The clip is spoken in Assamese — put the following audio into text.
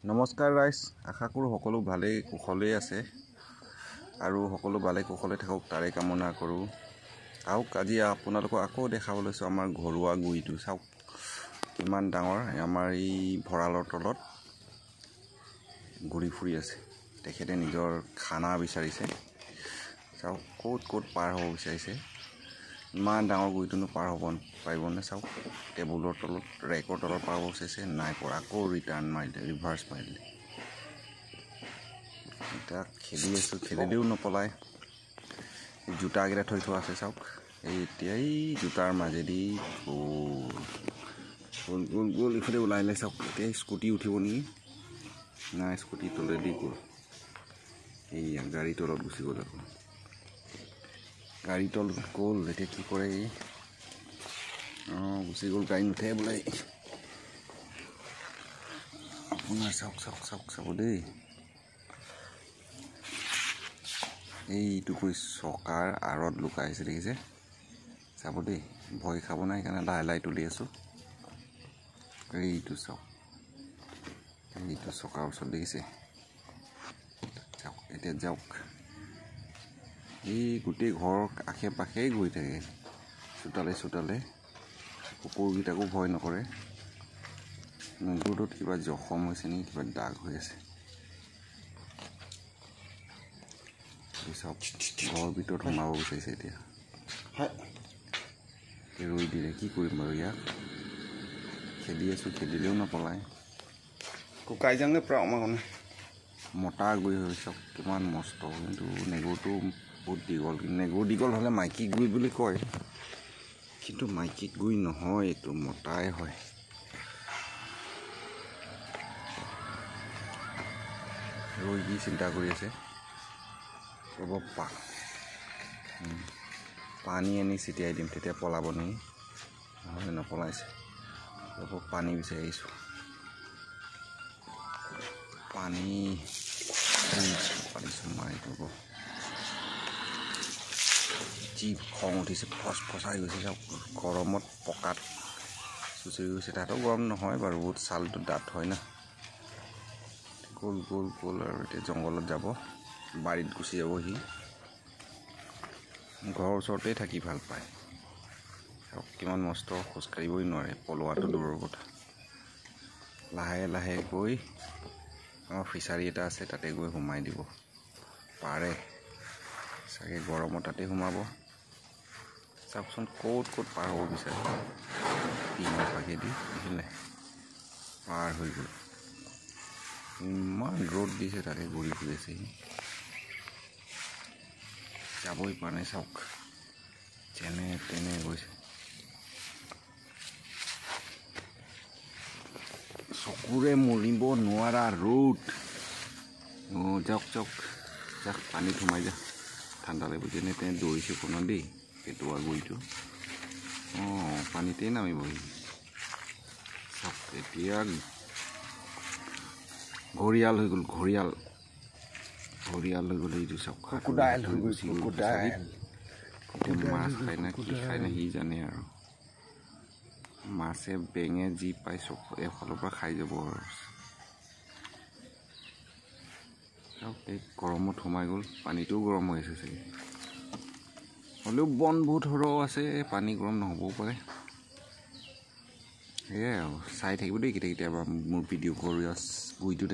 নমস্কাৰ ৰাইজ, আশা কৰোঁ সকলো ভালেই কুশলেই আছে আৰু সকলো ভালেই কুশলে থাকক তাৰে কামনা কৰোঁ। আহক আজি আপোনালোকক আকৌ দেখাব লৈছোঁ আমাৰ ঘৰুৱা গুইটো। চাওক কিমান ডাঙৰ, আমাৰ এই ভঁৰালৰ তলত ঘূৰি ফুৰি আছে। তেখেতে নিজৰ খানা বিচাৰিছে। চাওক ক'ত ক'ত পাৰ হ'ব বিচাৰিছে। ইমান ডাঙৰ গুইটোনো পাৰ হ'ব পাৰিবনে? চাওক টেবুলৰ তলত, ৰেকৰ তলত পাৰ হ'ব বিচাৰিছে, নাই পৰা। আকৌ ৰিটাৰ্ণ মাৰিলে, ৰিভাৰ্চ মাৰিলে। এতিয়া খেলি আছোঁ, খেলিলেও নপলায়। জোতাকেইটা থৈ থোৱা আছে চাওক। এই এতিয়াই জোতাৰ মাজেদি গ'ল গ'ল গ'ল ইফালে ওলাই আহিলে চাওক। এতিয়া স্কুটি উঠিব নেকি? নাই, স্কুটি তলেদি গ'ল। এইয়া গাড়ী তলত গুচি গ'ল। আকৌ গাড়ী তলত গ'ল, এতিয়া কি কৰে? গুচি গ'ল, গাড়ী নুঠে বোলে। আপোনাৰ চাওক চাওক চাওক চাব দেই। এইটো কৈ চকাৰ আঁৰত লুকাই আছে, দেখিছে? চাব দেই, ভয় খাব নাই, সেইকাৰণে লাহে লাহে তুলি আছোঁ। এইটো চাওক, এইটো চকাৰ ওচৰত দেখিছে? চাওক এতিয়া যাওক। এই গোটেই ঘৰৰ আশে পাশেই গৈ থাকে, চোতালে চোতালে। কুকুৰকেইটাকো ভয় নকৰে। মূৰটোত কিবা জখম হৈছে নেকি, কিবা দাগ হৈ আছে। চাওক ঘৰৰ ভিতৰত সোমাব বিচাৰিছে। এতিয়া ৰৈ দিলে, কি কৰিম বাৰু ইয়াক? খেলি আছোঁ, খেলিলেও নপলায়। কুকাই যাওঁগে পৰা আমাৰ মতা গুই হৈ চাওক কিমান মস্ত। কিন্তু নেগুৰটো বহুত দীঘল। নেগুৰ দীঘল হ'লে মাইকী গুই বুলি কয়, কিন্তু মাইকী গুই নহয়, এইটো মতাই হয়। ৰৈ কি চিন্তা কৰি আছে? ৰ'ব, পানী আনি ছিটিয়াই দিম, তেতিয়া পলাব নেকি? নহ'লে নপলাইছে। ৰ'ব, পানী বিচাৰি আহিছোঁ। পানী মাৰি দিব। যি খং উঠিছে, ফচ ফচাই গৈছে চাওক। গৰমত পকাত চুচৰি গৈছে। তাতো গৰম নহয় বাৰু, বহুত ছালটো ডাঠ হয় না। গ'ল গ'ল গ'ল আৰু এতিয়া জংঘলত যাব, বাৰীত গুচি যাব সি। ঘৰৰ ওচৰতেই থাকি ভাল পায়। চাওক কিমান মস্ত, খোজকাঢ়িবই নোৱাৰে, পলোৱাটো দূৰৰ কথা। লাহে লাহে গৈ আমাৰ ফিচাৰী এটা আছে, তাতে গৈ সোমাই দিব পাৰে চাগে। গৰমত তাতে সোমাব। চাওকচোন ক'ত ক'ত পাৰ হ'ব বিচাৰে। টিঙৰ ফাঁকেদি দেখিলে পাৰ হৈ গ'ল। ইমান ৰ'দ দিছে, তাকে ঘূৰি ফুৰিছে সি। যাবই পৰা নাই চাওক, যেনে তেনে গৈছে। চকুৰে মৰিব নোৱাৰা ৰ'দ। যাওক যাওক যাওক, পানীত সোমাই যা, ঠাণ্ডা লাগিব। যেনে তেনে দৌৰিছে কোনো দেই, পেটুৱা গুইটো। পানীতেই নামিবহি। চাওক এতিয়া ঘৰিয়াল হৈ গ'ল, ঘৰিয়াল হৈ গ'ল। এইটো চাওক, গুচি গ'ল। এতিয়া মাছ খাই না কি খাই না সি জানে আৰু। মাছে বেঙে যি পাই চব এফালৰ পৰা খাই যাব আৰু। এই গৰমত সোমাই গ'ল, পানীটোও গৰম হৈ আছে চাগে। হ'লেও বন বহুত সৰহ আছে, পানী গৰম নহ'বও পাৰে। সেয়াই আৰু, চাই থাকিব দেই কেতিয়াবা মোৰ ভিডিঅ' ঘৰুৱা গুইটো।